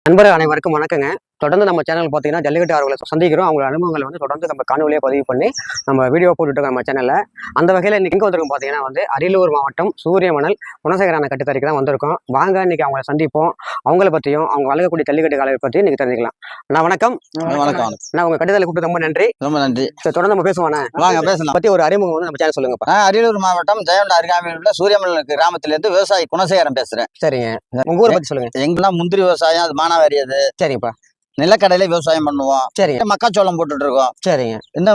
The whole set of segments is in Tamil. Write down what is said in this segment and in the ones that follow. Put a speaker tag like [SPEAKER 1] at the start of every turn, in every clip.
[SPEAKER 1] நண்பர்கள் அனைவருக்கும் வணக்கங்க. தொடர்ந்து நம்ம சேனல் பார்த்தீங்கன்னா ஜல்லிக்கட்டு ஆர்வலர்களை சந்திக்கிறோம். அவங்க அனுபவங்களை வந்து தொடர்ந்து நம்ம காணொலியை பதிவு பண்ணி நம்ம வீடியோ போட்டுருக்கோம் நம்ம சேனலில். அந்த வகையில் இன்னைக்கு எங்கே வந்திருக்கும் பார்த்தீங்கன்னா வந்து அரியலூர் மாவட்டம் சூரியமணல் குணசேகரான கட்டுத்தறிக்கு தான் வந்திருக்கோம். வாங்க இன்னைக்கு அவங்கள சந்திப்போம். அவங்கள பற்றியும் அவங்க வளர்க்கக்கூடிய ஜல்லிக்கட்டு காலையை பற்றியும் இன்னைக்கு தெரிஞ்சுக்கலாம். நான் வணக்கம்.
[SPEAKER 2] வணக்கம்.
[SPEAKER 1] நான் உங்க கட்டுத்தலை கூப்பிட்டு ரொம்ப நன்றி.
[SPEAKER 2] ரொம்ப நன்றி.
[SPEAKER 1] தொடர்ந்து நம்ம பேசுவானே,
[SPEAKER 2] வாங்க பேசலாம்.
[SPEAKER 1] பற்றி ஒரு அறிமுகம் வந்து நம்ம சேனல் சொல்லுங்கப்பா.
[SPEAKER 2] அரியலூர் மாவட்டம் ஜெயண்டா அருகாமையில் உள்ள சூரியமணல் கிராமத்திலிருந்து விவசாயி குணசேகரன் பேசுறேன்.
[SPEAKER 1] சரிங்க, உங்க ஊரை பற்றி சொல்லுங்க.
[SPEAKER 2] எங்கெல்லாம் முந்திரி விவசாயம், அது மானாவாரி, அது
[SPEAKER 1] சரிப்பா.
[SPEAKER 2] நிலக்கடையில விவசாயம் பண்ணுவோம்.
[SPEAKER 1] சரிங்க,
[SPEAKER 2] மக்காச்சோளம் போட்டுட்டு இருக்கோம்.
[SPEAKER 1] சரிங்க,
[SPEAKER 2] இந்த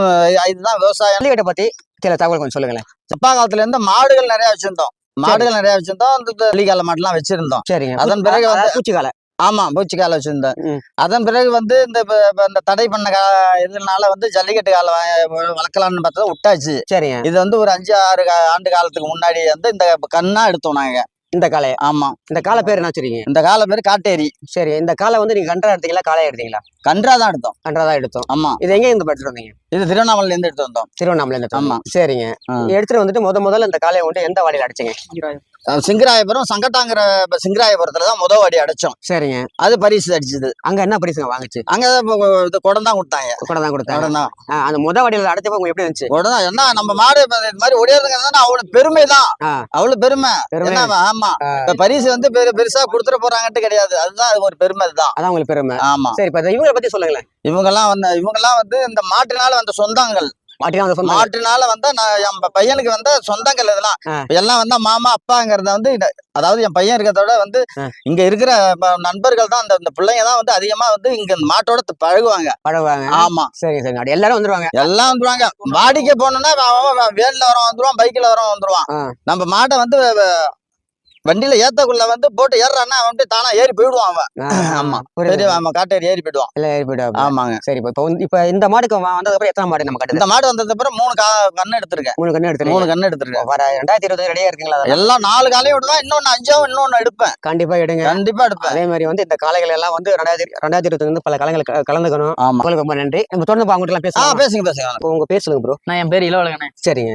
[SPEAKER 2] இதுதான் விவசாயம்.
[SPEAKER 1] ஜல்லிக்கட்டை பற்றி சில தகவல் கொஞ்சம் சொல்லுங்களேன்.
[SPEAKER 2] அப்பா காலத்துல இருந்து மாடுகள் நிறைய வச்சிருந்தோம். இந்த வெள்ளிக்கால மாடுலாம் வச்சிருந்தோம்.
[SPEAKER 1] சரிங்க.
[SPEAKER 2] அதன் பிறகு வந்து
[SPEAKER 1] பூச்சிக்கால.
[SPEAKER 2] ஆமா, பூச்சிக்கால வச்சிருந்தோம். அதன் பிறகு வந்து இந்த தடை பண்ண இதனால வந்து ஜல்லிக்கட்டு கால வளர்க்கலாம்னு பார்த்தா விட்டாச்சு.
[SPEAKER 1] சரிங்க.
[SPEAKER 2] இது வந்து ஒரு 5-6 ஆண்டு காலத்துக்கு முன்னாடி வந்து இந்த கண்ணா எடுத்தோம் நாங்க.
[SPEAKER 1] இந்த காளையை.
[SPEAKER 2] ஆமா.
[SPEAKER 1] இந்த காளை பேர் என்ன வச்சிருக்கீங்க?
[SPEAKER 2] இந்த காளை பேரு காட்டேரி.
[SPEAKER 1] சரி, இந்த காளை வந்து நீங்க கன்றா எடுத்தீங்களா காளையா எடுத்தீங்களா?
[SPEAKER 2] கன்றா தான் எடுத்தோம்.
[SPEAKER 1] கன்றா தான் எடுத்தோம்.
[SPEAKER 2] ஆமா.
[SPEAKER 1] இது எங்க இருந்து எடுத்துட்டு வந்தீங்க?
[SPEAKER 2] இது திருவண்ணாமலையில இருந்து எடுத்து வந்தோம்.
[SPEAKER 1] திருவண்ணாமலையில இருந்து.
[SPEAKER 2] ஆமா.
[SPEAKER 1] சரிங்க. எடுத்துட்டு வந்துட்டு முதல்ல இந்த காளையை வந்து எந்த வாடியில அடிச்சீங்க?
[SPEAKER 2] சிங்கராயபுரம் சங்கட்டாங்கிற சிங்கராயபுரத்துல தான் முதல் வாடி அடைச்சோம்.
[SPEAKER 1] சரிங்க.
[SPEAKER 2] அது பரிசு அடிச்சது.
[SPEAKER 1] அங்க என்ன பரிசுங்க வாங்குச்சு?
[SPEAKER 2] அங்க குடம் தான் கொடுத்தாங்க.
[SPEAKER 1] குடம் தான் கொடுத்தாங்க. அந்த முதல் வாடியில அடைச்சப்ப உங்களுக்கு எப்படி இருந்துச்சு?
[SPEAKER 2] குடம் தான். என்ன நம்ம மாடு இது மாதிரி ஒடியாதுங்க, அவ்வளவு பெருமை தான். அவ்வளவு பெருமை. ஆமா. இப்ப பரிசு வந்து பெருசா கொடுத்துட போறாங்கட்டு கிடையாது. அதுதான் ஒரு பெருமை தான்.
[SPEAKER 1] அதான் உங்களுக்கு பெருமை.
[SPEAKER 2] ஆமா.
[SPEAKER 1] சரி, இப்ப இவங்களை பத்தி சொல்லுங்களேன்.
[SPEAKER 2] இவங்கெல்லாம் வந்து இந்த மாட்டினால வந்த சொந்தங்கள். மாட்டினால வந்தா என் பையனுக்கு வந்த சொந்தங்கள் இதெல்லாம் எல்லாம் வந்தா மாமா அப்பாங்கிறத வந்து, அதாவது என் பையன் இருக்கிறதோட வந்து இங்க இருக்கிற நண்பர்கள் தான், அந்த பிள்ளைங்க தான் வந்து அதிகமா வந்து இங்க மாட்டோட பழகுவாங்க. ஆமா.
[SPEAKER 1] சரி சரி, எல்லாரும் வந்துருவாங்க.
[SPEAKER 2] எல்லாம் வந்துருவாங்க. வாடிக்கை போனோம்னா வேன்ல வரவன் வந்துருவான், பைக்ல வரவன் வந்துருவான். நம்ம மாட்டை வந்து வண்டியில ஏத்தக்குள்ள வந்து போட்டு ஏறான்னா அவன் தானா ஏறி போயிடுவான் அவன். ஆமா. சரி, ஆமா, காட்டேரி ஏறி போயிடுவான்.
[SPEAKER 1] ஏறி போயிடுவான்.
[SPEAKER 2] ஆமாங்க.
[SPEAKER 1] சரி, இப்ப இந்த மாடுக்கு வந்ததுக்கு அப்புறம் எத்தனை மாடு நம்ம கட்டு?
[SPEAKER 2] இந்த மாடு வந்ததுக்கு அப்புறம் 3 கண்ணு எடுத்திருக்கேன்.
[SPEAKER 1] 3 கண்ணு எடுத்திருக்கேன்.
[SPEAKER 2] வர
[SPEAKER 1] 2025 ரெடியா இருக்கீங்களா?
[SPEAKER 2] எல்லாம் 4 காலையும் விடுவேன். இன்னொன்னு 5ஆவும் இன்னொன்னு எடுப்பேன்.
[SPEAKER 1] கண்டிப்பா எடுங்க.
[SPEAKER 2] கண்டிப்பா எடுப்பேன்.
[SPEAKER 1] அதே மாதிரி வந்து இந்த காளைகள் எல்லாம் வந்து 2025 பல காலங்கள் கலந்துக்கணும். உங்களுக்கு ரொம்ப நன்றி. நம்ம தொடர்ந்து அவங்க எல்லாம்
[SPEAKER 2] பேசுங்க.
[SPEAKER 1] உங்க பேர் சொல்லுங்க ப்ரோ.
[SPEAKER 3] நான் என் பேர் இளவழகனே.
[SPEAKER 1] சரிங்க.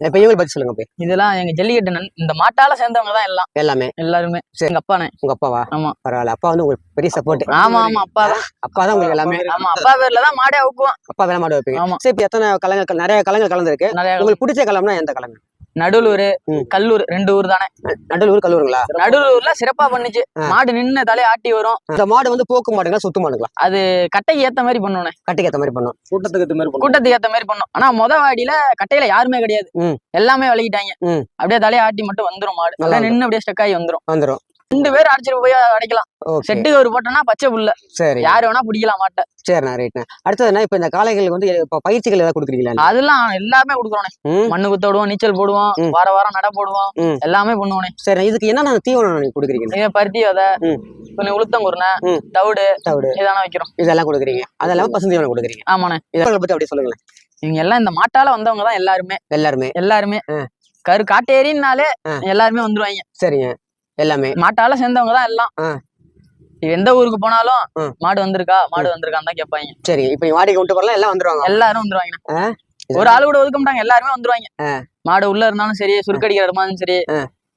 [SPEAKER 1] இப்ப இவங்களை பத்தி சொல்லுங்க.
[SPEAKER 3] இதெல்லாம் எங்க ஜல்லிக்கட்டு இந்த மாட்டால சேர்ந்தவங்க தான் எல்லாமே எல்லாருமே. எங்க அப்பானே.
[SPEAKER 1] உங்க அப்பாவா?
[SPEAKER 3] ஆமா.
[SPEAKER 1] பரவாயில்ல, அப்பா வந்து உங்களுக்கு பெரிய சப்போர்ட்.
[SPEAKER 3] ஆமா, அப்பா தான்
[SPEAKER 1] உங்களுக்கு எல்லாமே.
[SPEAKER 3] ஆமா, அப்பா பேர்ல தான் மாடே வைக்குவோம்.
[SPEAKER 1] அப்பா பேர்ல மாடு வைப்பீங்க.
[SPEAKER 3] ஆமா.
[SPEAKER 1] சரி, இப்ப எத்தனை கலங்கள், நிறைய கலங்கள் கலந்துருக்கு. உங்களுக்கு பிடிச்ச கலம்னா எந்த கலங்க?
[SPEAKER 3] நடுலூர், கல்லூர், 2 ஊர் தானே.
[SPEAKER 1] நடுலூர் கல்லூருங்களா?
[SPEAKER 3] நடுலூர்ல சிறப்பா பண்ணுச்சு. மாடு நின்று தலையை ஆட்டி வரும்.
[SPEAKER 1] இந்த மாடு வந்து போக்கு மாடுங்களா சுத்து மாடுங்களா?
[SPEAKER 3] அது கட்டைக்கு ஏத்த மாதிரி பண்ணுவோம்.
[SPEAKER 1] கட்டைக்கு ஏத்த மாதிரி பண்ணும்.
[SPEAKER 3] கூட்டத்துக்கு ஏத்த மாதிரி பண்ணும். ஆனா வாடியில கட்டையில யாருமே கிடையாது. எல்லாமே விலகிட்டாங்க. அப்படியே தலையை ஆட்டி மட்டும் வந்துரும் மாடு. நின்று அப்படியே ஸ்டக் ஆகி வந்துரும். 2 பேர் அடிச்சிட்டு போய் அடைக்கலாம். செட்டுக்கு ஒரு போட்டோம்னா பச்சை புல்ல. சரி, யாரு வேணா பிடிக்கலாம் மாட்டை.
[SPEAKER 1] சரிண்ணா, ரைட்ண்ணா. அடுத்தது என்ன, இப்ப இந்த காளைகளுக்கு வந்து பயிற்சிகள் ஏதாவது கொடுக்குறீங்களா?
[SPEAKER 3] அதெல்லாம் எல்லாமே கொடுக்குறோனே. மண்ணு குத்த விடுவோம், நீச்சல் போடுவோம், வாரம் நட போடுவோம், எல்லாமே பண்ணுவோனே.
[SPEAKER 1] சரி, இதுக்கு என்னென்ன தீவனம் நீங்க கொடுக்குறீங்க?
[SPEAKER 3] பருத்தி விதை, கொஞ்சம் உளுத்தங்குருணை, தவிடு இதெல்லாம் வைக்கிறோம்.
[SPEAKER 1] இதெல்லாம் கொடுக்குறீங்க. அதெல்லாம் பசுந்தீவனம் கொடுக்குறீங்க.
[SPEAKER 3] ஆமாண்ணே.
[SPEAKER 1] இதை பத்தி அப்படி சொல்லுங்களேன்.
[SPEAKER 3] இவங்க எல்லாம் இந்த மாட்டால வந்தவங்க தான் எல்லாருமே. காட்டேரின்னாலே எல்லாருமே வந்துருவாங்க.
[SPEAKER 1] சரிங்க. எல்லாமே
[SPEAKER 3] மாட்டால சேர்ந்தவங்க தான் எல்லாம். எந்த ஊருக்கு போனாலும் மாடு வந்திருக்கான்னு தான் கேட்பாங்க.
[SPEAKER 1] சரி, இப்ப வாடகை விட்டு போறலாம் எல்லாம் வந்துருவாங்க.
[SPEAKER 3] எல்லாரும் வந்துருவாங்க. ஒரு ஆளு கூட ஒதுக்க மாட்டாங்க. எல்லாருமே வந்துருவாங்க. மாடு உள்ள இருந்தாலும் சரி, சுருக்கடிக்கிற இருந்தாலும் சரி,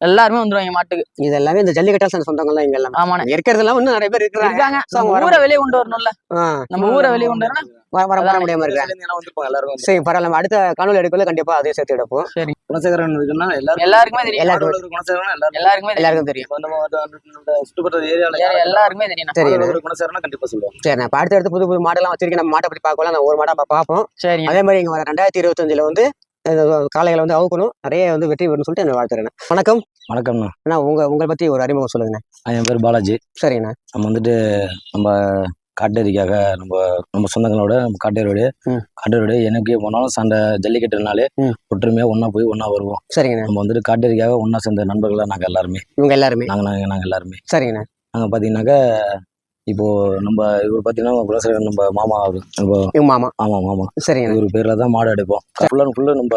[SPEAKER 3] எல்லாருமே வந்துருவாங்க மாட்டுக்கு. இது எல்லாமே இந்த ஜல்லிக்கட்டால் சொந்தங்கள் தான் இங்க எல்லாம். ஆமாண்ணே. இருக்கிறதெல்லாம் இன்னும் நிறைய பேர் இருக்காங்க. ஊரை வெளியே கொண்டு வரணும்ல. நம்ம ஊரை வெளியே கொண்டு வரணும். வர முடியாம இருக்காங்க. சரி, பரவாயில்ல. அடுத்த காணொலி எடுக்கல கண்டிப்பா அதே சேர்த்து எடுப்போம். சரி, குணசேகரன் எல்லாருக்குமே தெரியும். எல்லாருக்கும் தெரியும். எல்லாருக்குமே தெரியும்.
[SPEAKER 1] சரி, சரி. இப்ப அடுத்து புது மாடெல்லாம் வச்சிருக்கேன். நம்ம மாட்டை பத்தி பார்க்கலாம். நான் ஒரு மாட்டை பார்ப்போம். சரி. அதே மாதிரி இங்க 2025 வந்து காளைகளை வந்து அவுக்கணும், நிறைய வந்து வெற்றி பெறணும்னு சொல்லிட்டு என்ன வாழ்த்துறேன். வணக்கம்ண்ணா. அண்ணா, உங்களை பத்தி ஒரு அறிமுகம் சொல்லுங்கண்ணா.
[SPEAKER 4] என் பேர் பாலாஜி.
[SPEAKER 1] சரிண்ணா.
[SPEAKER 4] நம்ம வந்துட்டு நம்ம காட்டேரிக்காக நம்ம சொந்தங்களோட நம்ம காட்டேரியோட எனக்கே போனாலும் சண்டை ஜல்லிக்கட்டுனாலே ஒற்றுமையா ஒன்னா போய் ஒன்னா வருவோம்.
[SPEAKER 1] சரிங்கண்ணா.
[SPEAKER 4] நம்ம வந்துட்டு காட்டேரிக்காக ஒன்னா சேர்ந்த நண்பர்களா நாங்க எல்லாருமே. நாங்க எல்லாருமே.
[SPEAKER 1] சரிங்கண்ணா.
[SPEAKER 4] நாங்க பாத்தீங்கன்னாக்கா இப்போ நம்ம இவர் பாத்தீங்கன்னா நம்ம மாமா
[SPEAKER 1] மாமா.
[SPEAKER 4] ஆமா மாமா.
[SPEAKER 1] சரிங்க.
[SPEAKER 4] இவர் பேர்ல தான் மாடு எடுப்போம். ஃபுல்லா நம்ம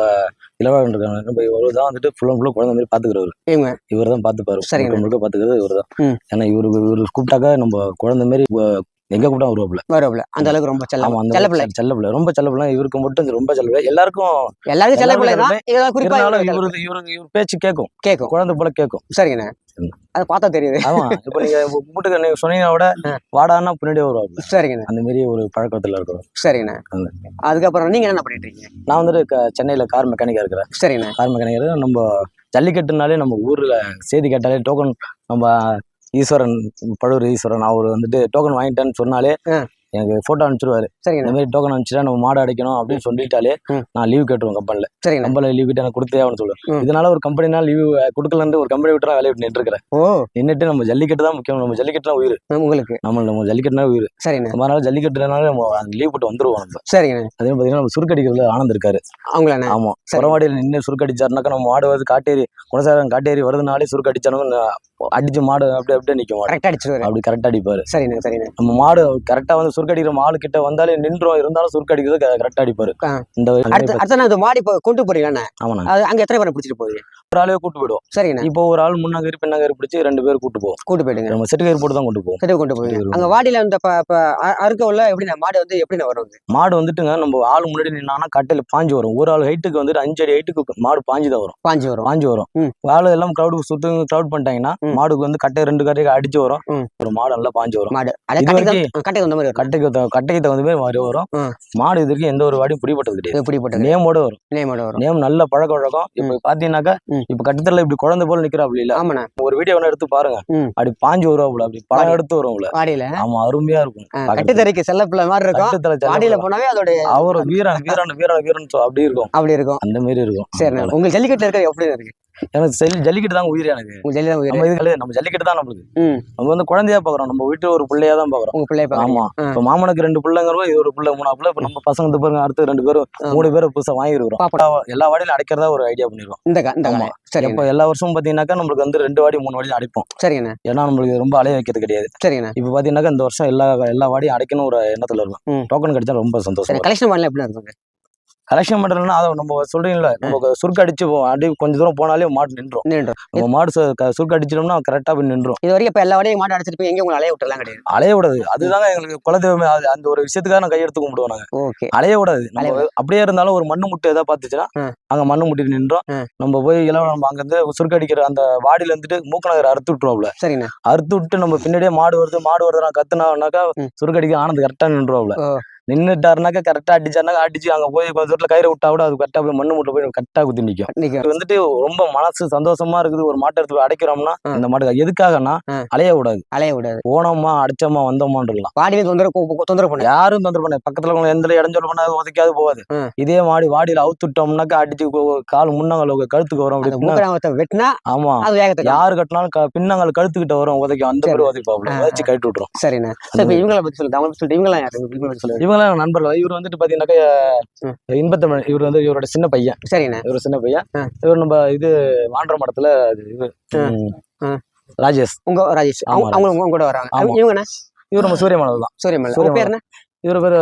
[SPEAKER 4] இளவரன் இருக்காங்க. நம்ம இவரு தான் வந்துட்டு ஃபுல்லா குழந்தை மாதிரி பாத்துக்கிறவர். இவர் தான் பாத்துப்பாரு. முழுக்க பாத்துக்கிறது இவர் தான். ஏன்னா இவரு கூப்பிட்டாக்கா நம்ம குழந்தை மாதிரி எங்க கூப்பிட்டா வருவாப்புல
[SPEAKER 1] அந்த அளவுக்கு ரொம்ப
[SPEAKER 4] ஆமா அந்த
[SPEAKER 1] செல்ல பிள்ளை
[SPEAKER 4] செல்ல பிள்ளை ரொம்ப செல்ல பிள்ளை. இவருக்கு மட்டும் ரொம்ப செல்ல பிள்ளை. எல்லாருக்கும்
[SPEAKER 1] செல்ல பிள்ளை தான். குறிப்பா
[SPEAKER 4] இவர் பேச்சு கேட்கும்
[SPEAKER 1] கேட்கும்,
[SPEAKER 4] குழந்தை போல கேட்கும்.
[SPEAKER 1] சரிங்கண்ணே. அதை பார்த்தா தெரியுது.
[SPEAKER 4] ஆமா இப்ப நீங்க வீட்டுக்கு நீங்க சொன்னீங்கன்னா விட வாடான்னா பின்னாடியே வருவாங்க.
[SPEAKER 1] சரிங்கண்ணே.
[SPEAKER 4] அந்த மாதிரி ஒரு பழக்கத்துல இருக்கிறோம்.
[SPEAKER 1] சரிங்கண்ணே. அதுக்கப்புறம் நீங்க என்ன பண்ணிட்டு இருக்கீங்க?
[SPEAKER 4] நான் வந்துட்டு சென்னையில கார் மெக்கானிக்கா இருக்கிறேன்.
[SPEAKER 1] சரிங்கண்ணே.
[SPEAKER 4] கார் மெக்கானிக்கா. நம்ம ஜல்லிக்கட்டுனாலே நம்ம ஊர்ல செய்தி கேட்டாலே டோக்கன் நம்ம ஈஸ்வரன் பழுவூர் ஈஸ்வரன் அவர் வந்துட்டு டோக்கன் வாங்கிட்டேன்னு சொன்னாலே எனக்கு போட்டோ அனுப்பிச்சிருவாரு. இந்த மாதிரி டோக்கன் அனுப்பிச்சுட்டா நம்ம மாடு அடைக்கணும் அப்படின்னு சொல்லிட்டாலே நான் லீவ் கேட்டுருவேன் கம்பெனில. கம்பெனில லீவ் கிட்ட எனக்கு கொடுத்தே அவனு சொல்லுவேன். இதனால ஒரு கம்பெனினா லீவ் கொடுக்கலன்னு ஒரு கம்பெனி விட்டு வேலையை விட்டு நின்றுக்கிறேன். நின்றுட்டு நம்ம ஜல்லிக்கட்டு தான் முக்கியம். நம்ம ஜல்லிக்கட்டுனா உயிர் உங்களுக்கு. நம்ம ஜல்லிக்கட்டுனா உயிர். அதனால ஜல்லிக்கட்டுனால நம்ம லீவ் போட்டு வந்துருவோம் நம்ம. சரிங்க. அதே பாத்தீங்கன்னா நம்ம சுருக்கடிக்கிறதுல ஆனந்த் இருக்காரு. அவங்களா? ஆமா. புறவாடியில் நின்று சுருக்கடிச்சாருனாக்கா நம்ம மாடு வந்து காட்டேரி குணசாரம் காட்டேரி வருதுனாலே சுருக்கடிச்சானு அடிச்சு மாடு அப்படியே நிற்கும். அப்படி கரெக்டா அடிப்பாரு. சரிண்ணே சரிண்ணே. நம்ம மாடு கரெக்டா வந்து சுருக்கடிக்கிற மாடு கிட்ட வந்தாலே நின்றோம் இருந்தாலும் சுருக்கடிக்கிறது கரெக்டா அடிப்பாரு. இந்த
[SPEAKER 1] மாடி கொண்டு போறீங்க.
[SPEAKER 4] ஆமா.
[SPEAKER 1] அங்க எத்தனை பேரை பிடிச்சிட்டு போகுது?
[SPEAKER 4] ஒரு ஆளே கூட்டு போயிடுவோம். சரிங்க. இப்போ ஒரு ஆள் முன்னாங்கறி பின்னாங்கறி பிடிச்சி 2 பேர் கூட்டு போயிடுங்க. நம்ம செட்டு கயிறு போட்டு தான் கொண்டு போவோம்.
[SPEAKER 1] அங்க வாடியில இந்த அறுக்க உள்ள எப்படி மாடு வந்து எப்படி வரும்?
[SPEAKER 4] மாடு வந்துட்டுங்க நம்ம ஆள் முன்னாடி நின்னாங்கன்னா கட்டையில பாஞ்சு வரும். ஒரு ஆள் ஹைட்டுக்கு வந்துட்டு 5 அடி ஹைட்டுக்கு மாடு பாஞ்சு வரும். பாஞ்சு வரும். ஆளு எல்லாம் கிரௌடு சுத்து கிரௌட் பண்ணிட்டாங்கன்னா மாடுக்கு வந்து கட்டை 2 கட்டைக்கு அடிச்சு வரும். ஒரு மாடு நல்லா பாஞ்சு வரும். கட்டைக்கு தகுந்த மாதிரி வரும். மாடு இதற்கு எந்த ஒரு வாடியும் பிடிபட்டது கிடையாது. நேமோட வரும். நேம் நல்ல பழக்க வழக்கம். இப்ப பாத்தீங்கன்னாக்கா இப்ப கட்டத்துல இப்படி குழந்தை போல நிக்கிறாப்ல இல்ல. ஆமா. ஒரு வீடியோ வேணா எடுத்து பாருங்க. அப்படி பாஞ்சு வருவாப்ல. அப்படி படம் எடுத்து வருவாப்ல. ஆமா அருமையா இருக்கும்.
[SPEAKER 1] கட்டுத்தரைக்கு செல்ல பிள்ளை மாதிரி இருக்கும். வாடியில போனாவே அதோட
[SPEAKER 4] அவரு வீரன் அப்படி இருக்கும். அந்த மாதிரி இருக்கும்.
[SPEAKER 1] சரி. உங்க ஜல்லிக்கட்டு இருக்க எப்படி இருக்கு?
[SPEAKER 4] எனக்கு ஜல்லிக்கட்டு தான் உயிர். எனக்கு நம்ம ஜல்லிக்கட்டு தான் நம்மளுக்கு. நம்ம வந்து குழந்தையா பாக்குறோம். நம்ம வீட்டு ஒரு பிள்ளையா தான் பாக்குறோம். ஆமா. இப்ப மாமனுக்கு 2 பிள்ளைங்கிறோம். இது ஒரு பிள்ளை 3 பிள்ளை. இப்ப நம்ம பசங்க பாருங்க அடுத்து 2 பேரும் 3 பேரும் புதுசா வாங்கிருக்கிறோம். எல்லா வாடியிலும் அடைக்கிறதா ஒரு ஐடியா பண்ணிருக்கோம். இப்ப எல்லா வருஷமும் பாத்தீங்கன்னாக்கா நம்மளுக்கு வந்து 2 வாடி 3 வாடி அடைப்போம். சரிங்க. ஏன்னா நம்மளுக்கு ரொம்ப அலைய வைக்கிறது கிடையாது. சரிங்க. இப்ப பாத்தீங்கன்னாக்கா இந்த வருஷம் எல்லா வாடியும் அடைக்கணும் ஒரு எண்ணத்துல இருக்கும். டோக்கன் கிடைச்சா ரொம்ப சந்தோஷம்.
[SPEAKER 1] கலெக்ஷன் பண்ணல எப்படி இருக்கும்?
[SPEAKER 4] கலெக்ஷன் பண்றதுன்னா அதை நம்ம சொல்றீங்களா நம்ம சுருக்கு அடிச்சு அடி கொஞ்சம் தூரம் போனாலே மாடு நின்றோம். நம்ம மாடு சுருக்கு அடிச்சிட்டோம்னா கரெக்டா போய் நின்றோம்.
[SPEAKER 1] இது வரைக்கும் இப்ப எல்லா வாடையும் மாடு அடிச்சிட்டு போய் எங்க உங்களை அலைய விட்டுலாம் கிடையாது.
[SPEAKER 4] அலைய விடாது. அதுதாங்க எங்களுக்கு குலதெய்வமே. அந்த ஒரு விஷயத்துக்காக நான் கையெடுத்து கும்பிடுவோம் நாங்க. அலைய விடாது. நம்ம அப்படியே இருந்தாலும் ஒரு மண்ணு முட்டை ஏதாவது பாத்துச்சுன்னா அங்க மண்ணு முட்டிட்டு நின்றோம். நம்ம போய் நம்ம அங்க இருந்து சுருக்கு அடிக்கிற அந்த வாடியில இருந்துட்டு மூக்கநகர் அறுத்து விட்டுருவோம்ல. சரிங்க. அறுத்து விட்டு நம்ம பின்னாடியே மாடு வருது நான் கத்துனாக்கா சுருக்கு அடிக்க ஆனது கரெக்டா நின்றுவோம்ல. நின்றுட்டாருனாக்கா கரெக்டா அடிச்சாருனாக்கா அடிச்சு அங்க போய் கொஞ்சம் தூரத்துல கயிறு விட்டா கூட அது கரெக்டா போய் மண்ணு முட்டை போய் கரெக்டா குத்தி நிற்கும். இது வந்துட்டு ரொம்ப மனசு சந்தோஷமா இருக்குது. ஒரு மாட்டை எடுத்து அடைக்கிறோம்னா இந்த மாட்டுக்கு எதுக்காகனா அலைய விடாது. ஓனமா அடிச்சோமா வந்தோமான்னு இருக்கலாம்.
[SPEAKER 1] வாடியில தொந்தரவு பண்ண
[SPEAKER 4] யாரும் தொந்தரவு பண்ண பக்கத்துல எந்த இடைஞ்சொல் பண்ணாது உதைக்காது போகாது. இதே வாடியில அவுத்துட்டோம்னாக்கா அடிச்சு கால் முன்னங்கால் கழுத்துக்கு வரும்.
[SPEAKER 1] வெட்டினா ஆமா
[SPEAKER 4] யாரு கட்டினாலும் பின்னங்கால் கழுத்துக்கிட்ட வரும் உதைக்கும். அந்த மாதிரி உதைப்பாப்ல உதைச்சு கழட்டி விட்டுரும்.
[SPEAKER 1] சரிண்ணா. இவங்களை பத்தி சொல்லுங்க. இவங்களா
[SPEAKER 4] நண்பர்கள். இவர் வந்துட்டு பாத்தீங்கன்னாக்கா இன்பத்தமிழ். இவர் வந்து இவரோட சின்ன பையன். சரிண்ணா. இவர் சின்ன பையன். இவர் நம்ம இது வாண்டர மடத்துல ராஜேஷ்.
[SPEAKER 1] ராஜேஷ் அவங்க கூட வராங்க.
[SPEAKER 4] இவர் நம்ம சூரியமலை தான்.
[SPEAKER 1] சூரியமலை.
[SPEAKER 4] இவர் பேரு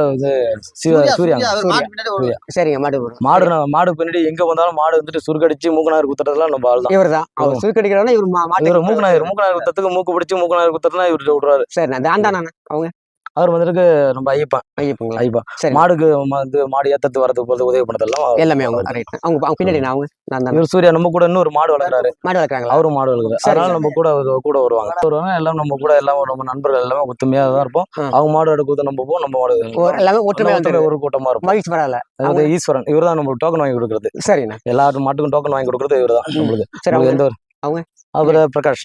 [SPEAKER 4] சூர்யா.
[SPEAKER 1] சரிங்க.
[SPEAKER 4] மாடு பின்னாடி எங்க வந்தாலும் மாடு வந்துட்டு சுருக்கடிச்சு மூக்கநாயர் குத்துறதுலாம் நம்ம ஆள் தான்.
[SPEAKER 1] இவர் தான் சுருக்கடிக்கிறதா. இவர்
[SPEAKER 4] மூக்கநாயர் குத்தத்துக்கு மூக்கு பிடிச்சி மூக்கநாயர் குத்துறதுனா இவர்கிட்ட விடுறாரு.
[SPEAKER 1] சரி. அவங்க
[SPEAKER 4] அவர் வந்துருக்கு நம்ம ஐயப்பா. மாடுக்கு வந்து மாடு ஏத்தத்து வரது போறது உதவி பண்ணதெல்லாம்
[SPEAKER 1] எல்லாமே அவங்க பின்னாடி.
[SPEAKER 4] இவர் சூர்யா நம்ம கூட இன்னொரு மாடு வளர்க்குறாங்க. அவரும் மாடு வளர்க்குறாரு. அதனால நம்ம கூட வருவாங்க. எல்லாம் நம்ம கூட எல்லாம் நம்ம நண்பர்கள் எல்லாமே ஒத்துமையா தான் இருப்போம். அவங்க மாடு எடுக்க நம்ம போவோம். நம்ம மாடு
[SPEAKER 1] எல்லாமே ஒற்றுமையா
[SPEAKER 4] ஒரு கூட்டமா இருக்கும். ஈஸ்வரன் இவர் தான் நம்ம டோக்கன் வாங்கி கொடுக்குறது. சரிண்ணா. எல்லாரும் மாட்டுக்கும் டோக்கன் வாங்கி கொடுக்குறது இவர் தான் நம்மளுக்கு. எந்த ஒரு அவரு பிரகாஷ்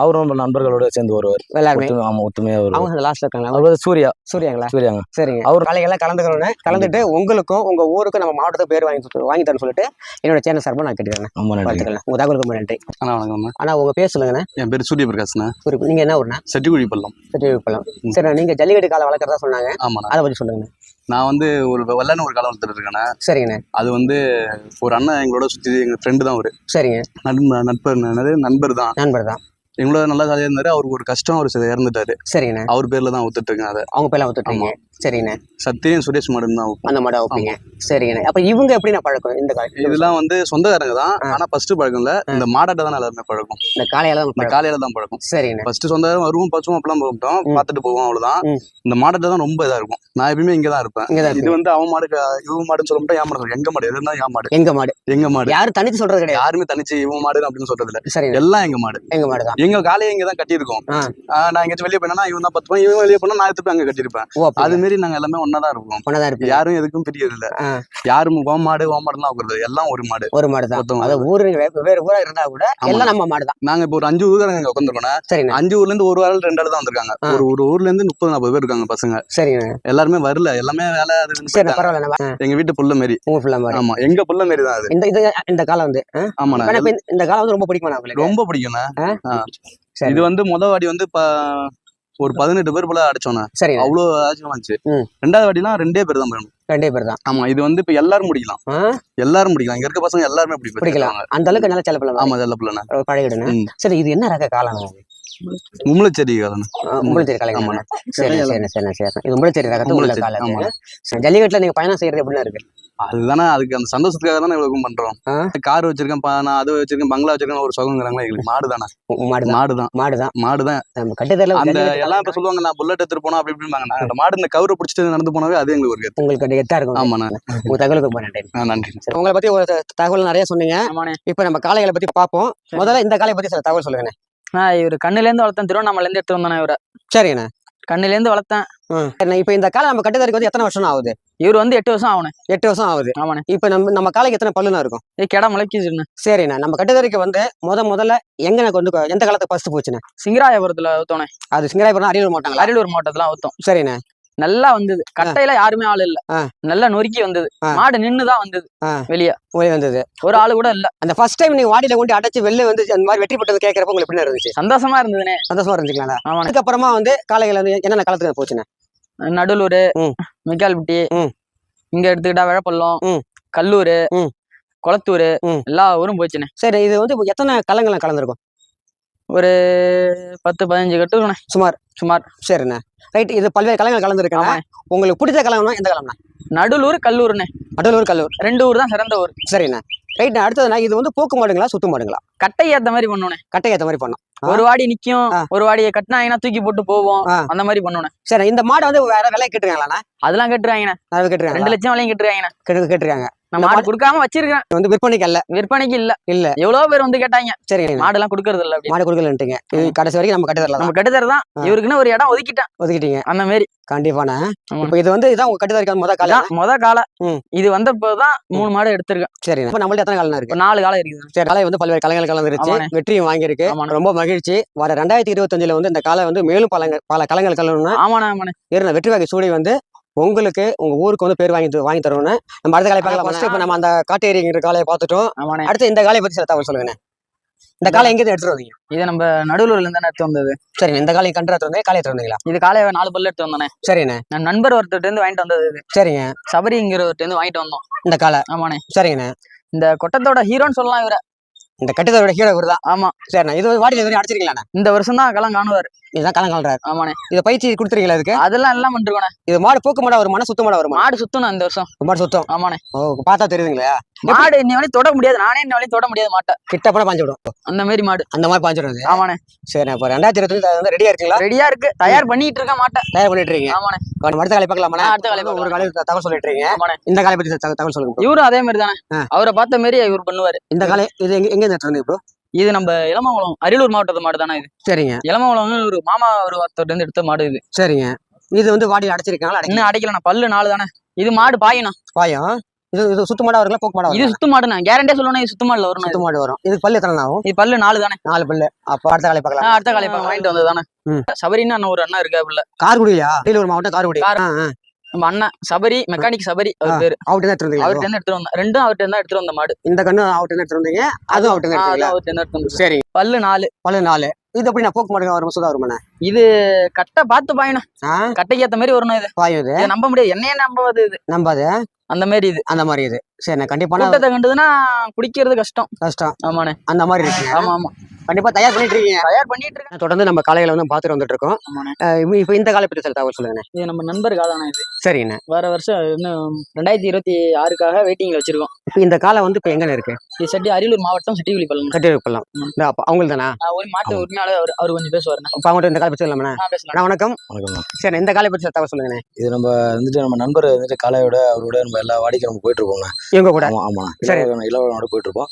[SPEAKER 4] அவரும் நம்ம நண்பர்களோட சேர்ந்து வருவார். ஒத்துமையா வருவார். சூர்யாங்க.
[SPEAKER 1] சரிங்க. அவர் காலையெல்லாம் கலந்துட்டு உங்களுக்கும் உங்க ஊருக்கும் நம்ம மாவட்டத்துக்கு பேர் வாங்கி தரேன்னு சொல்லிட்டு என்னோட சேனல் சார்பா நான் கேட்டுக்கிறேன். உங்க தகவலுக்கு ரொம்ப நன்றி. ஆனா உங்க பேர் சொல்லுங்கண்ணா.
[SPEAKER 5] என் பேர் சூரிய பிரகாஷ்ண்ணா.
[SPEAKER 1] நீங்க என்ன ஊர்னா?
[SPEAKER 5] செட்டிக்குழிப்பள்ளம்.
[SPEAKER 1] சரி. நீங்க ஜல்லிக்கட்டு காலை வளர்க்கறதா சொன்னாங்க. ஆமா. அதை பத்தி சொல்லுங்க.
[SPEAKER 5] நான் வந்து ஒரு வெள்ளான ஒரு காலம் வளர்த்துட்டு இருக்கேண்ணா.
[SPEAKER 1] சரிங்கண்ணா.
[SPEAKER 5] அது வந்து ஒரு அண்ணன் எங்களோட சுத்தி எங்க ஃப்ரெண்டு தான். ஒரு
[SPEAKER 1] சரிங்க.
[SPEAKER 5] நண்பர் தான். எங்களோட நல்லா ஜாலியா இருந்தாரு. அவருக்கு ஒரு கஷ்டம் அவர் இறந்துட்டாரு.
[SPEAKER 1] சரிங்கண்ணா.
[SPEAKER 5] அவர் பேர்ல தான் ஒத்துட்டு இருக்கேன். அதை
[SPEAKER 1] அவங்க பேர்ல ஒத்துட்டீங்க. சரிங்கண்ணே.
[SPEAKER 5] சத்தியம் சுரேஷ் மாடுன்னு தான் வைப்போம்.
[SPEAKER 1] அந்த மாடை வைப்பீங்க. சரிங்கண்ணே. அப்ப இவங்க எப்படிண்ணா பழக்கம் இந்த காலை?
[SPEAKER 5] இதெல்லாம் வந்து சொந்தக்காரங்க தான். ஆனா ஃபர்ஸ்ட் பழக்கம் இல்ல, இந்த மாடாட்ட தான் எல்லாருமே பழக்கம்.
[SPEAKER 1] இந்த காலையில தான்
[SPEAKER 5] இந்த காலையில தான் பழக்கம்.
[SPEAKER 1] சரிங்கண்ணே.
[SPEAKER 5] ஃபர்ஸ்ட் சொந்தக்காரங்க வருவோம், பச்சுவோம், அப்பெல்லாம் போட்டோம், பார்த்துட்டு போவோம், அவ்வளவுதான். இந்த மாடாட்ட தான் ரொம்ப இதா இருக்கும். நான் எப்பயுமே இங்க தான் இருப்பேன். இது வந்து அவன் மாடு இவன் மாடுன்னு சொல்ல மாட்டேன், என் மாடு எங்க மாடு எதுனா என் மாடு
[SPEAKER 1] எங்க மாடு
[SPEAKER 5] எங்க மாடு.
[SPEAKER 1] யாரும் தனிச்சு சொல்றது கிடையாது.
[SPEAKER 5] யாருமே தனிச்சு இவன் மாடு அப்படின்னு சொல்றது இல்ல.
[SPEAKER 1] சரி,
[SPEAKER 5] எல்லாம் எங்க மாடு.
[SPEAKER 1] எங்க மாடு தான்.
[SPEAKER 5] எங்க காலையை இங்க தான் கட்டியிருக்கோம். நான் எங்கேயாச்சும் வெளியே போனா இவன் தான் பத்துப்பேன், இவன் வெளியே போனா நான் எடுத்து அங்க கட்டியிருப்பேன். அது மாரி நாங்க எல்லாமே ஒன்னாதான் இருப்போம்.
[SPEAKER 1] ஒன்னதான் இருப்போம்.
[SPEAKER 5] யாரும் எதுக்கும் பிரியது இல்ல. யாரும் மாடுலாம் வைக்கிறது எல்லாம் ஒரு மாடு.
[SPEAKER 1] ஒரு மாடு தான். அது ஊரு வேற ஊரா இருந்தா கூட எல்லாம் நம்ம மாடு தான்.
[SPEAKER 5] நாங்க இப்போ ஒரு 5 ஊருக்காரங்க உட்காந்துருக்கோம். சரி, 5 ஊர்ல இருந்து ஒரு வாரம் 2 ஆள் தான் வந்திருக்காங்க. ஒரு ஊர்ல இருந்து 30-40 பேர் இருக்காங்க பசங்க. சரிங்க. எல்லாருமே வரல, எல்லாமே வேலை. பரவாயில்ல. எங்க வீட்டு புள்ள மாரி. உங்க புள்ள மாரி. ஆமா, எங்க புள்ள மாரி தான் அது. இந்த காலம் வந்து ஆமாண்ணா. இந்த காலம் வந்து ரொம்ப பிடிக்குமா உங்களுக்கு? ரொம்ப பிடிக்கும்ண்ணா. இது வந்து முத வாடி வந்து ஒரு 18 பேர் போல அடிச்சோண்ணா. சரி, அவ்வளவு ஆச்சரியமா இருந்துச்சு. 2வது வாட்டிலாம் 2 பேர் தான் போயிடும். 2 பேர் தான். ஆமா, இது வந்து இப்ப எல்லாரும் முடிக்கலாம். எல்லாரும் முடிக்கலாம். இங்க இருக்க பசங்க எல்லாருமே பிடிக்கலாம். அந்த அளவுக்கு நல்ல செல்ல பிள்ளை. ஆமா, செல்ல பிள்ளைண்ணா. பழகிடுங்க. சரி, இது என்ன ரக காலம்? மும்பளச்சேரி காலம். மும்பளச்சேரி காலம். சரி சரி சரி சரி. இது மும்பளச்சேரி ரகத்துல உள்ள காலம். ஜல்லிக்கட்டுல நீங்க பயணம் செய்யறது எப்படின்னா இருக்கு? அதுதானே, அதுக்கு அந்த சந்தோஷத்துக்காக தானே இவ்வளவு பண்றோம். கார் வச்சிருக்கேன், நான் அது வச்சிருக்கேன், பங்களா வச்சிருக்கேன், ஒரு சுகங்கிறாங்களா எங்களுக்கு. மாடுதானே. மாடுதான். கட்டுதல அந்த எல்லாம் இப்ப சொல்லுவாங்க, நான் புல்லட் எடுத்துட்டு போனா அப்படி இப்படிம்பாங்க. நான் அந்த மாடு இந்த கவுரை பிடிச்சிட்டு நடந்து போனாவே அது எங்களுக்கு ஒரு உங்களுக்கு எத்தா இருக்கும். ஆமாண்ணா. உங்க தகவலுக்கு ரொம்ப நன்றி. நன்றி. உங்களை பத்தி ஒரு தகவல் நிறைய சொன்னீங்க. இப்ப நம்ம காளைகளை பத்தி பார்ப்போம். முதல்ல இந்த காளையை பத்தி சில தகவல் சொல்லுங்க.
[SPEAKER 3] இவரு கண்ணுல இருந்து வளர்த்தேன், திருவண்ணாமலையில இருந்து எடுத்து வந்தானே இவரை.
[SPEAKER 1] சரிங்கண்ணா.
[SPEAKER 3] கண்ணுல இருந்து வளர்த்தேன்.
[SPEAKER 1] இப்ப இந்த காலை நம்ம கட்டுதற்கு வந்து எத்தனை வருஷம் ஆகுது?
[SPEAKER 3] இவர் வந்து 8 வருஷம் ஆகணும்.
[SPEAKER 1] 8 வருஷம் ஆகுது. ஆமாண்ணே. இப்ப நம்ம காலைக்கு எத்தனை பல்லுனா இருக்கும்? கெடா முளைக்குதுண்ணே. சரிண்ணா. நம்ம கட்டுதற்கு வந்து முதல்ல எங்க வந்து எந்த காலத்துக்கு ஃபர்ஸ்ட் போச்சுண்ணே? சிங்கராயபுரத்துல ஊத்தோனே. அது சிங்கராயபுரம் அரியலூர் மாவட்டம். அரியலூர் மாவட்டத்துல ஊத்தோம். சரிண்ணே. நல்லா வந்தது. கட்டையில யாருமே ஆள் இல்ல. நல்லா நொறுக்கி வந்தது. மாடு நின்னுதான் வந்தது. வெளியே வந்தது. ஒரு ஆளு கூட இல்ல. அந்த ஃபர்ஸ்ட் டைம் நீங்க வாடியில கொண்டு அடைச்சு வெளில வந்து அந்த மாதிரி வெற்றி பெற்றது கேட்கறப்ப உங்களுக்கு எப்படி இருந்துச்சு? சந்தோஷமா இருந்ததுனே. சந்தோஷமா இருந்துச்சுங்களா? ஆமா. அதுக்கப்புறமா வந்து காளைகள் வந்து என்னென்ன காலத்துக்கு போச்சுண்ணே? நடுலூர், மிக்கால்பட்டி, இங்க எடுத்துக்கிட்டா விழப்பள்ளம், கல்லூர், குளத்தூர், எல்லா ஊரும் போச்சுண்ணே. சரி, இது வந்து எத்தனை களங்களை கலந்துருக்கும்? ஒரு 10-15 கட்டு இருக்குண்ணே. சுமார். சரிண்ணே. ரைட். இது பல்வேறு களங்கள் கலந்துருக்கேன். உங்களுக்கு பிடிச்ச களம்னா எந்த களம்ண்ணா? நடுலூர், கல்லூர்ண்ணே. கல்லூர் 2 ஊர் தான் சிறந்த ஊர். சரிண்ணே. ரைட். அடுத்ததுண்ணா, இது வந்து போக்கு மாடுங்களா சுத்து மாடுங்களா? கட்டை ஏத்த மாதிரி பண்ணுவோண்ணே. கட்டை ஏத்த மாதிரி பண்ணும். ஒரு வாடி நிக்கும், ஒரு வாடியை கட்டினா தூக்கி போட்டு போவோம். அந்த மாதிரி பண்ணுவோண்ணே. சரி, இந்த மாடு வந்து வேற விலை கேட்டுருக்காங்களாண்ணா? அதெல்லாம் கேட்டுருக்காங்கண்ணே. 2 லட்சம் விலையும் கேட்டுருக்காங்க. நம்ம மாடு கொடுக்காம வச்சிருக்கேன். வந்து விற்பனைக்கு இல்ல. எவ்வளவு பேர் வந்து கேட்டாங்க. சரி, மாடு எல்லாம் கொடுக்கறது இல்ல. மாடு கொடுக்கலன்ட்டீங்க. கடைசி வரைக்கும் நம்ம கட்டுதரலாம். இவருக்குன்னு ஒரு இடம் ஒதுக்கிட்டீங்க. அந்த மாதிரி. கண்டிப்பாண்ணே. இப்ப இது வந்து இதான் உங்க கட்டுதறிக்கான முத காலம். இது வந்தப்போதான் 3 மாடு எடுத்திருக்கேன். சரி, இப்ப நம்மள்ட்ட எத்தனை காலம் இருக்கு? 4 காலம் இருக்குது. சரி, காலை வந்து பல்வேறு கலங்கள் கலந்துருச்சு. வெற்றியும் வாங்கியிருக்கு. ரொம்ப மகிழ்ச்சி. வர 2025 வந்து இந்த காலை வந்து மேலும் பல கலங்கள் கலணும்னா ஏறின வெற்றி வாகை சூடி வந்து உங்களுக்கு உங்க ஊருக்கு வந்து பேர் வாங்கி தருவோம்னு நம்ம அடுத்த காலை பார்க்கலாம். இப்ப நம்ம அந்த காட்டு ஏரிங்கிற காலையை பார்த்துட்டோம். அடுத்து இந்த காலையை பத்தி சில தகவல் சொல்லுங்க. இந்த காலை எங்க எடுத்துட்டு வந்தீங்க? இது நம்ம நடுலூர்ல இருந்து எடுத்து வந்தது. சரி, இந்த காலையை கண்டு எடுத்து வந்தீங்க. காலையை எடுத்து வந்தீங்களா? இது காலையை 4 பல்லு எடுத்து வந்தேன். சரிண்ணே. நான் நண்பர் ஒருத்தர் இருந்து வாங்கிட்டு வந்தது. சரிங்க. சபரிங்கிறவர்கிட்ட இருந்து வாங்கிட்டு வந்தோம் இந்த காலை. ஆமாண்ணே. சரிங்கண்ணே. இந்த கொட்டத்தோட ஹீரோன்னு சொல்லலாம் இவரை. இந்த கட்டுதலோட ஹீரோ இவர் தான். ஆமா. சரிண்ணா. இது வாடியில் வரையும் அடிச்சிருக்கீங்களா? இந்த வருஷம் தான் களம் காணுவார். இதுதான் களம் காணுறாரு. ஆமாண்ணே. இதை பயிற்சி கொடுத்துருக்கீங்களா? அதுக்கு அதெல்லாம் எல்லாம் பண்ணிருக்கோண்ணே. இது மாடு போக்கு மாடா வருமானம் சுத்த மாடா வருமா? மாடு சுத்தணும் இந்த வருஷம். மாடு சுத்தம். ஆமாண்ணே. ஓ, பார்த்தா தெரியுதுங்களா? மாடு இன்ன வரையும் தொட முடியாது. நானே இன்ன வரையும் தொட முடியாது. மாட்டை கிட்ட போட பாஞ்சு விடும். அந்த மாதிரி மாடு. அந்த மாதிரி பாஞ்சிடும். ஆமாண்ணே. சரி, இப்போ 2025 ரெடியா இருக்கீங்களா? ரெடியா இருக்கு. தயார் பண்ணிட்டு இருக்கேன். மாட்டை தயார் பண்ணிட்டு இருக்கீங்க. ஆமாண்ணே. அடுத்த காலை பார்க்கலாமா? அடுத்த காலை ஒரு காலை தகவல் சொல்லிட்டு இருக்கீங்க. இந்த காலை பத்தி தகவல் சொல்லுங்க. இவரும் அதே மாதிரி தானே. அவரை பார்த்த மாதிரி இவர் பண்ணுவாரு. இந்த காலை இது எங்க இருந்து ப்ரோ? இது நம்ம இளமங்குளம் அரியலூர் மாவட்டத்து மாடு தானே இது? சரிங்க. இளமங்குளம் ஒரு மாமா ஒருத்தர் இருந்து எடுத்த மாடு இது. சரிங்க. இது வந்து வாடியில் அடைச்சிருக்காங்களா? இன்னும் அடைக்கல. பல்லு 4 தானே. இது மாடு பாயும். இது சுத்து மாடா வருங்களா போக்கு மாடா? இது சுத்து மாடு. நான் கேரண்டியா சொல்லணும். இது சுத்து மாடுல வரும். சுத்து மாடு வரும். இது பல்லு எத்தனை ஆகும்? இது பல்லு 4 தானே. 4 பல்லு. அப்ப அடுத்த காலை பார்க்கலாம். அடுத்த காலை வாங்கிட்டு வந்தது தானே. சபரின்னு ஒரு அண்ணா இருக்காப்புல. கார்குடியா? அரியலூர் மாவட்டம் கார்குடி. நம்ம அண்ணன் சபரி, மெக்கானிக் சபரி அவர் பேரு. அவர்கிட்ட எடுத்துட்டு வந்தேன். 2 அவர்கிட்ட இருந்தா எடுத்துட்டு வந்த மாடு. இந்த கண்ணு அவர்கிட்ட எடுத்துட்டு வந்தீங்க. அதுவும் அவர்கிட்ட எடுத்துட்டு வந்தீங்க. சரி. பல்லு 4. இது எப்படி நான் போக்கு மாடு வரும் சுதா வருமானே? இது கட்டை பார்த்து பாயணும். கட்டைக்கு ஏத்த மாதிரி வரணும். இது பாயும். இது நம்ப முடியாது. என்னையே நம்பாது. இது நம்பாது.
[SPEAKER 3] அந்த மாதிரி இது
[SPEAKER 1] அந்த மாதிரி இது சரிண்ணே கண்டிப்பா
[SPEAKER 3] கூட்டத்தை கண்டுதுன்னா குடிக்கிறது கஷ்டம்.
[SPEAKER 1] ஆமாண்ணே அந்த மாதிரி இருக்கு.
[SPEAKER 3] ஆமா ஆமா
[SPEAKER 1] கண்டிப்பா தயார் பண்ணிட்டு இருக்கீங்க.
[SPEAKER 3] தயார் பண்ணிட்டு இருக்கேன்.
[SPEAKER 1] தொடர்ந்து நம்ம காலையில வந்து பாத்துட்டு வந்துட்டு இருக்கோம்.
[SPEAKER 3] ஆமாண்ணே.
[SPEAKER 1] இப்போ இந்த காலை பத்தி சில தகவல் சொல்லுங்க.
[SPEAKER 3] இது நம்ம நண்பர் காலம் இது.
[SPEAKER 1] சரிண்ணே.
[SPEAKER 3] வேற வருஷம் இன்னும் 2026க்காக வெயிட்டிங்ல வச்சிருக்கோம்.
[SPEAKER 1] இப்போ இந்த காலை வந்து இப்போ எங்க இருக்கு?
[SPEAKER 3] இது செட்டி அரியலூர் மாவட்டம் செட்டிகுளிப்பள்ளம்.
[SPEAKER 1] செட்டிகுளிப்பள்ளம். அவங்களுக்கு தானா?
[SPEAKER 3] ஒரு மாட்டு உரிமையாளர் அவர் கொஞ்சம் பேசுவார்.
[SPEAKER 1] இப்போ அவங்கள்ட்ட இந்த காலை பத்தி சொல்லலாம்ண்ணே. வணக்கம். சரி இந்த காலை பத்தி தகவல் சொல்லுங்கண்ணே.
[SPEAKER 4] இது நம்ம வந்துட்டு நம்ம நண்பர் வந்துட்டு காலையோட அவரோட நம்ம எல்லா வாடிக்கை நம்ம போயிட்டு இருக்கோங்க.
[SPEAKER 1] இவங்க கூட?
[SPEAKER 4] ஆமா இளவனோட போயிட்டு இருப்போம்.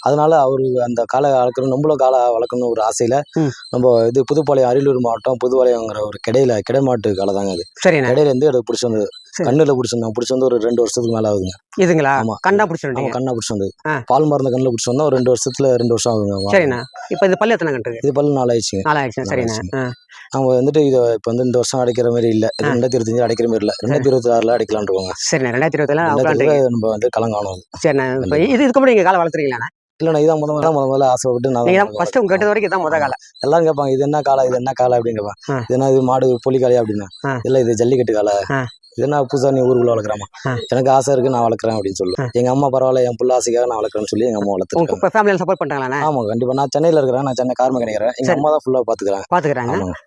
[SPEAKER 4] அதனால அவரு அந்த காலை வளர்க்கணும், நம்மளும் காலை வளர்க்கணும் ஒரு ஆசையில நம்ம இது புதுப்பாளையம் அரியலூர் மாவட்டம் புதுப்பாளையங்கிற ஒரு கிடை மாட்டு காலை தாங்க அது.
[SPEAKER 1] சரி
[SPEAKER 4] கடையில இருந்து எடுத்து பிடிச்சி வந்தது. கண்ணுல பிடிச்சி வந்து ஒரு 2 வருஷத்துக்கு மேல ஆகுதுங்க.
[SPEAKER 1] இதுங்களா?
[SPEAKER 4] ஆமா
[SPEAKER 1] கண்ணா பிடிச்சி
[SPEAKER 4] கண்ணா பிடிச்சி வந்தது. பால் மருந்து கண்ணுல பிடிச்சி வந்தா ஒரு 2 வருஷம் ஆகுதுங்க.
[SPEAKER 1] சரிண்ணா. இப்போ இது பல்லு எத்தனை கண்டு?
[SPEAKER 4] இது பல்லு 4 ஆயிடுச்சுங்க.
[SPEAKER 1] 4 ஆயிடுச்சு. சரிண்ணா.
[SPEAKER 4] அவங்க வந்துட்டு இதை இப்போ வந்து இந்த வருஷம் அடைக்கிற மாதிரி இல்ல, 2025 அடைக்கிற மாதிரி இல்ல, 2026 அடைக்கலான் இருக்கோங்க.
[SPEAKER 1] சரிண்ணா. 2026
[SPEAKER 4] நம்ம வந்து கலங்காணும்.
[SPEAKER 1] சரிண்ணா. இப்போ இதுக்கு முன்னாடி நீங்க காலை வளர்த்துறீங்களா?
[SPEAKER 4] இல்லண்ணா இதான் முதல்ல ஆசைப்பட்டு நான்
[SPEAKER 1] ஃபர்ஸ்ட் உங்க கேட்டது வரைக்கும் இதான் முதல் காலை.
[SPEAKER 4] எல்லாரும் கேட்பாங்க இது என்ன காலை அப்படின்னு கேட்பாங்க. இது என்ன இது மாடு பொலி காலையா அப்படின்னா இல்ல இது ஜல்லிக்கட்டு காலை. இது என்ன புதுசா நீ ஊருக்குள்ள வளர்க்குறாமா? எனக்கு ஆசை இருக்கு நான் வளர்க்குறேன் அப்படின்னு சொல்லுவேன். எங்க அம்மா பரவாயில்ல என் புள்ள ஆசைக்காக நான் வளர்க்குறேன்னு சொல்லி எங்க அம்மா வளர்த்துருக்காங்க.
[SPEAKER 1] ஃபேமிலியில சப்போர்ட் பண்றாங்களா?
[SPEAKER 4] ஆமா கண்டிப்பா. நான் சென்னையில இருக்கிறேன். நான் சென்னை கார் மெக்கானிக். எங்க அம்மா தான் ஃபுல்லா பாத்துக்கிறாங்க.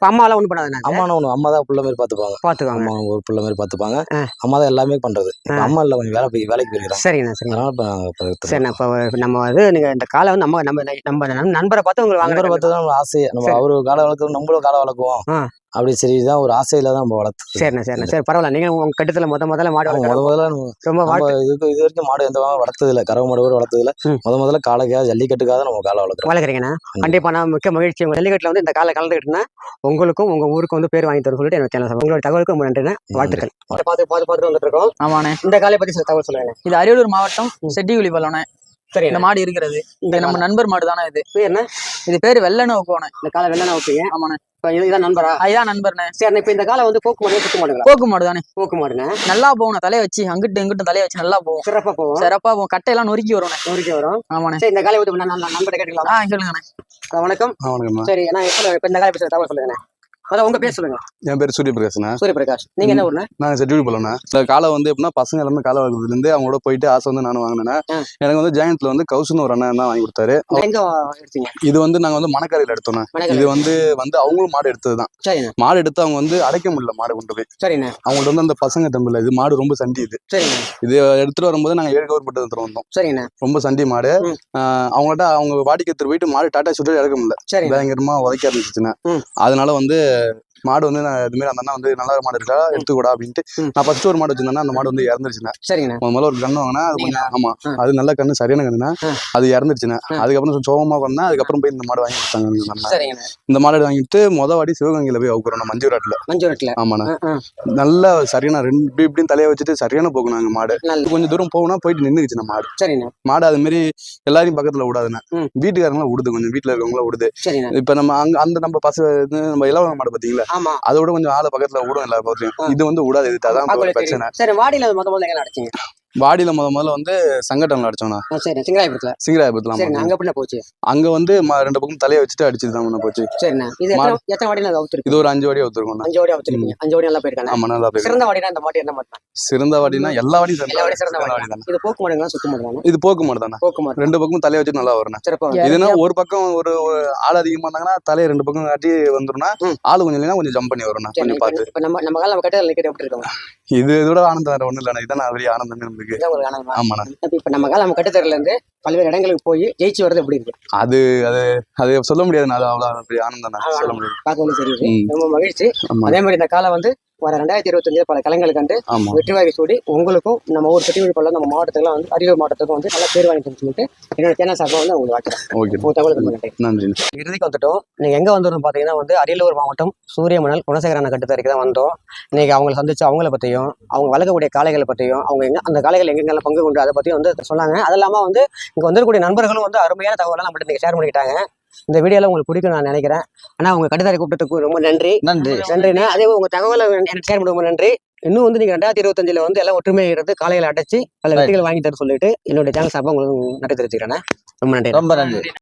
[SPEAKER 1] அம்மா எல்லாம் ஒண்ணு பண்ணாது?
[SPEAKER 4] அம்மா தான் புள்ள மாதிரி பாத்துப்பாங்க. அம்மா ஒரு புள்ள மாதிரி பாத்துப்பாங்க. அம்மா தான் எல்லாமே பண்றது. அம்மா இல்ல கொஞ்சம் வேலைக்கு போயிருக்காங்க.
[SPEAKER 1] சரிண்ணா. சரிண்ணா. இப்போ நம்ம வந்து நீங்க இந்த காலை வந்து நம்ம நண்பரை பார்த்து உங்களுக்கு
[SPEAKER 4] நண்பரை பார்த்து தான் ஆசையை. நம்ம அவரு காலை வளர்க்கணும், நம்மளும் காலை வளர்க்குவோம் அப்படி சரிதான் ஒரு ஆசையில தான் நம்ம வளர்த்து.
[SPEAKER 1] சரிண்ணா. சரி பரவாயில்ல. நீங்க உங்க கட்டத்துல முதல்ல மாடு
[SPEAKER 4] முதல்ல ரொம்ப இது வரைக்கும் மாடு எந்த வளர்த்தது இல்ல, கறவை மாடு கூட வளர்த்தது இல்ல. முதல்ல காலைக்காக ஜல்லிக்கட்டுக்காக நம்ம காலை வளர்க்குறீங்கண்ணா. கண்டிப்பா நான் மிக்க மகிழ்ச்சி. உங்க ஜல்லிக்கட்டுல வந்து இந்த காலை கலந்துக்கிட்டுனா உங்களுக்கும் உங்க ஊருக்கும் வந்து பேர் வாங்கி தரும் சொல்லிட்டு எனக்கு சேனல் உங்களோட தகவலுக்கு ரொம்ப நன்றிண்ணா. வாழ்த்துக்கள். பார்த்து வந்துட்டு இருக்கோம். ஆமாண்ணே. இந்த காலை பத்தி சில தகவல் சொல்லுங்க.
[SPEAKER 3] இது அரியலூர் மாவட்டம் செட்டிகுளிப்பள்ளம். சரி இந்த மாடு இருக்கிறது இந்த நம்ம நண்பர் மாடு தானே. இது பேர் என்ன? இது பேரு வெள்ளன வைக்கணும்.
[SPEAKER 1] இந்த காலை வெள்ளன வைப்பீங்க?
[SPEAKER 3] ஆமாண்ணே.
[SPEAKER 1] இதுதான் நண்பரா?
[SPEAKER 3] அதுதான் நண்பர்ண்ணே.
[SPEAKER 1] சரி இப்ப இந்த காலை வந்து போக்கு மாடு சுத்து மாடுங்களா?
[SPEAKER 3] போக்கு மாடு தானே.
[SPEAKER 1] போக்கு மாடுங்க.
[SPEAKER 3] நல்லா போகணும். தலையை வச்சு அங்கிட்டு இங்கிட்டு தலையை வச்சு நல்லா போகும்.
[SPEAKER 1] சிறப்பா போகும்.
[SPEAKER 3] கட்டையெல்லாம் நொறுக்கி வரும். ஆமாண்ணே.
[SPEAKER 1] சரி இந்த காலை வந்து நண்பரை கேட்டுக்கலாம்.
[SPEAKER 3] சொல்லுங்கண்ணே.
[SPEAKER 1] வணக்கம். சரி நான் இப்ப இந்த காலை பத்தி தகவல் சொல்லுங்கண்ணே. அதான் உங்க பேர் சொல்லுங்க.
[SPEAKER 5] என் பேர் சூரியபிரகாஷ்ண்ணா.
[SPEAKER 1] சூரியபிரகாஷ். நீங்க என்ன ஊர்ண்ணா?
[SPEAKER 5] நாங்க செட்டிகுளிப்பள்ளம்ண்ணா. இந்த காலை வந்து எப்படின்னா பசங்க எல்லாமே காலை வளர்க்கறதுல இருந்து அவங்களோட போயிட்டு ஆசை வந்து நானும் வாங்கினேன். எனக்கு வந்து ஜெயண்ட்ல வந்து கௌசன் ஒரு அண்ணன் தான் வாங்கி கொடுத்தாரு.
[SPEAKER 1] எங்க எடுத்தீங்க?
[SPEAKER 5] இது வந்து நாங்க வந்து மணக்கரையில எடுத்தோம். இது வந்து அவங்களும் மாடு எடுத்ததுதான். மாடு எடுத்து அவங்க வந்து அடைக்க முடியல மாடு கொண்டு போய்.
[SPEAKER 1] சரிண்ணே.
[SPEAKER 5] அவங்கள்ட்ட வந்து அந்த பசங்க தம்பில இது மாடு ரொம்ப சண்டி. இது எடுத்துட்டு வரும்போது நாங்க 7 கவர் பட்டு எடுத்துட்டு வந்தோம்.
[SPEAKER 1] சரிண்ணே.
[SPEAKER 5] ரொம்ப சண்டி மாடு. அவங்கள்ட்ட அவங்க வாடிக்கை எடுத்துட்டு போயிட்டு மாடு டாட்டா சுட்டு இறக்க முடியல. பயங்கரமா உதைக்க ஆரம்பிச்சுச்சுன்னா அதனால வந்து மாடு வந்து நான் இது மாதிரி அந்த அண்ணா வந்து நல்ல மாடு இருக்கா எடுத்துக்கூடா அப்படின்ட்டு நான் ஃபர்ஸ்ட் ஒரு மாடு வச்சிருந்தேன். அந்த மாடு வந்து இறந்துருச்சுண்ணா.
[SPEAKER 1] சரிங்க.
[SPEAKER 5] முதல்ல ஒரு கண்ணு வாங்கினா அது கொஞ்சம் ஆமா அது நல்ல கண்ணு சரியான கண்ணுனா அது இறந்துருச்சுண்ணா. அதுக்கப்புறம் சோகமா பண்ணா அதுக்கப்புறம் போய் இந்த மாடு வாங்கி கொடுத்தாங்க. இந்த மாடு வாங்கிட்டு வாடி சிவகங்கையில போய் அவுக்குறோம் மஞ்சூராட்டுல. ஆமாண்ணா. நல்ல சரியான ரெண்டு இப்படின்னு தலையை வச்சுட்டு சரியான போகணும் மாடு. கொஞ்சம் தூரம் போகணும் போயிட்டு நின்றுச்சுண்ணா மாடு. சரிண்ணா. மாடு அது மாதிரி எல்லாரையும் பக்கத்துல விடாதுண்ணா. வீட்டுக்காரங்களாம் விடுது, கொஞ்சம் வீட்டுல இருக்கவங்களாம் விடுது. இப்ப நம்ம அங்க அந்த நம்ம நம்ம இலவங்க மாடு பாத்தீங்களா அதோட கொஞ்சம் ஆள பக்கத்துல விடும் எல்லா பக்கத்துலயும். இது வந்து விடாது. இது அதான் பிரச்சனை.
[SPEAKER 1] சரி வாடியில முதல்ல எங்க அடிச்சீங்க?
[SPEAKER 5] வாடியில முதல்ல வந்து சங்கட்டம்ல அடிச்சோம்னா.
[SPEAKER 1] சரி சிங்கராயபுரத்துல.
[SPEAKER 5] அங்க
[SPEAKER 1] எப்படி போச்சு?
[SPEAKER 5] அங்க வந்து 2 பக்கம் தலையை வச்சுட்டு அடிச்சுதான் போச்சு.
[SPEAKER 1] சரிண்ணா. இது எத்தனை வாடியில அவுத்துருக்கு?
[SPEAKER 5] இது ஒரு 5 வாடி அவுத்துருக்கோம்.
[SPEAKER 1] 5 வாடி அவுத்துருக்கீங்க. 5 வாடி நல்லா போயிருக்காங்க.
[SPEAKER 5] ஆமா நல்லா போயிருக்கு.
[SPEAKER 1] சிறந்த வாடினா இந்த மாடு என்ன மாடு?
[SPEAKER 5] சிறந்த வாடினா எல்லா வாடியும்
[SPEAKER 1] சிறந்த வாடி தான். இது போக்கு மாடுங்களா சுத்து மாடுங்களா?
[SPEAKER 5] இது போக்கு மாடு தானே.
[SPEAKER 1] போக்கு மாடு.
[SPEAKER 5] 2 பக்கம் தலையை வச்சுட்டு நல்லா வரணும்.
[SPEAKER 1] சிறப்பா.
[SPEAKER 5] இதுனா ஒரு பக்கம் ஒரு ஆள் அதிகமா இருந்தாங்கன்னா தலையை 2 பக்கம் காட்டி வந்துரும்னா ஆளு கொஞ்சம் இல்லைன்னா கொஞ்சம் ஜம்ப் பண்ணி வரணும். கொஞ்சம் பார்த்து.
[SPEAKER 1] இப்ப நம்ம கால நம்ம கட்டல நிக்கிற எப்படி இருக்கோம்?
[SPEAKER 5] இதோட ஆனந்தம் வேற ஒண்ணும் இல்ல. இதான் பெரிய ஆனந்தமே நமக்கு. ஆமாண்ணா.
[SPEAKER 1] இப்ப நம்ம கால நம்ம கட்டத்தரல இருந்து பல்வேறு இடங்களுக்கு போய் ஜெயிச்சு வரது எப்படி இருக்கு?
[SPEAKER 5] அது சொல்ல முடியாது. அவ்வளவு பெரிய ஆனந்தம் சொல்ல முடியாது.
[SPEAKER 1] பார்க்கவும் தெரியுது. ரொம்ப மகிழ்ச்சி. அதே மாதிரி இந்த காலம் வந்து வர 2025 பல கலைஞர்கள் கண்டு வெற்றி வாகை சூடி உங்களுக்கும் நம்ம ஊர் செட்டிகுளிப்பள்ளம் நம்ம மாவட்டத்துக்குலாம் வந்து அரியலூர் மாவட்டத்துக்கும் வந்து நல்ல பேர் வாங்கி சொல்லிட்டு என்னோட சேனல் சார்பாக வந்து உங்களுக்கு
[SPEAKER 5] நன்றி.
[SPEAKER 1] இறுதிக்கு வந்துட்டோம். நீங்க எங்க வந்துடும் பாத்தீங்கன்னா வந்து அரியலூர் மாவட்டம் சூரியமணல் குணசேகரன கட்டுத்தரைக்கு தான் வந்தோம். இன்னைக்கு அவங்களை சந்திச்சு அவங்கள பத்தியும் அவங்க வளர்க்கக்கூடிய காளைகளை பத்தியும் அவங்க அந்த காளைகள் எங்கெங்கெல்லாம் பங்கு கொண்டு அதை பத்தியும் வந்து சொன்னாங்க. அது இல்லாம வந்து இங்க வந்துருக்கூடிய நண்பர்களும் வந்து அருமையான தகவலாம் நம்மகிட்ட நீங்க ஷேர் பண்ணிக்கிட்டாங்க. இந்த வீடியோல உங்களுக்கு பிடிக்கும் நான் நினைக்கிறேன். ஆனா உங்க கட்டுத்தரை கூப்பிட்டதுக்கு ரொம்ப நன்றிண்ணா. அதே உங்க தகவலை எனக்கு ஷேர் பண்ணுவோம். நன்றி. இன்னும் வந்து நீங்க 2025 வந்து எல்லாம் ஒற்றுமையாக இருந்து காலையில அடைச்சு பல வெற்றிகள் வாங்கி தர சொல்லிட்டு என்னுடைய சேனல் சார்பாக உங்களுக்கு நன்றி தெரிவிச்சுக்கிறேன். ரொம்ப நன்றி.